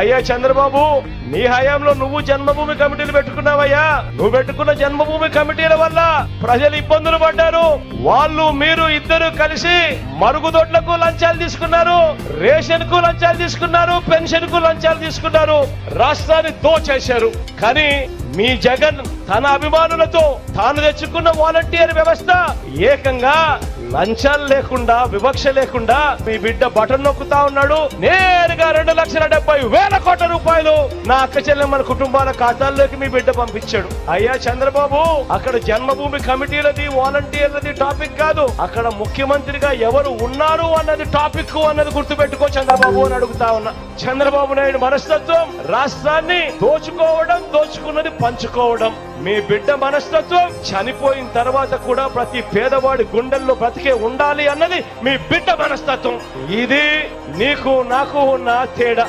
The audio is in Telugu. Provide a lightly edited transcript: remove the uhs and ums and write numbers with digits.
అయ్యా చంద్రబాబు, నీ హయాంలో నువ్వు జన్మభూమి కమిటీలు పెట్టుకున్నావయ్యా. నువ్వు పెట్టుకున్న జన్మభూమి కమిటీల వల్ల ప్రజలు ఇబ్బందులు పడ్డారు. వాళ్ళు మీరు ఇద్దరు కలిసి మరుగుదొడ్లకు లంచాలు తీసుకున్నారు, రేషన్ కు లంచాలు తీసుకున్నారు, పెన్షన్ కు లంచాలు తీసుకున్నారు, రాష్ట్రాన్ని దోచేశారు. కానీ మీ జగన్ తన అభిమానులతో తాను తెచ్చుకున్న వాలంటీర్ వ్యవస్థ ఏకంగా లంచాలు లేకుండా, వివక్ష లేకుండా మీ బిడ్డ బటన్ నొక్కుతా ఉన్నాడు. నేరుగా 2,70,000 కోట్ల రూపాయలు నా అక్క చెల్లెమ్మల కుటుంబాల ఖాతాల్లోకి మీ బిడ్డ పంపించాడు. అయ్యా చంద్రబాబు, అక్కడ జన్మభూమి కమిటీలది, వాలంటీర్లది టాపిక్ కాదు, అక్కడ ముఖ్యమంత్రిగా ఎవరు ఉన్నారు అన్నది టాపిక్ అన్నది గుర్తుపెట్టుకో చంద్రబాబు అని అడుగుతా ఉన్నా. చంద్రబాబు నాయుడు మనస్తత్వం రాష్ట్రాన్ని దోచుకోవడం, దోచుకున్నది పంచుకోవడం. మీ బిడ్డ మనస్తత్వం చనిపోయిన తర్వాత కూడా ప్రతి పేదవాడి గుండెల్లో బ్రతికే ఉండాలి అన్నది మీ బిడ్డ మనస్తత్వం. ఇది నీకు నాకు ఉన్న తేడా.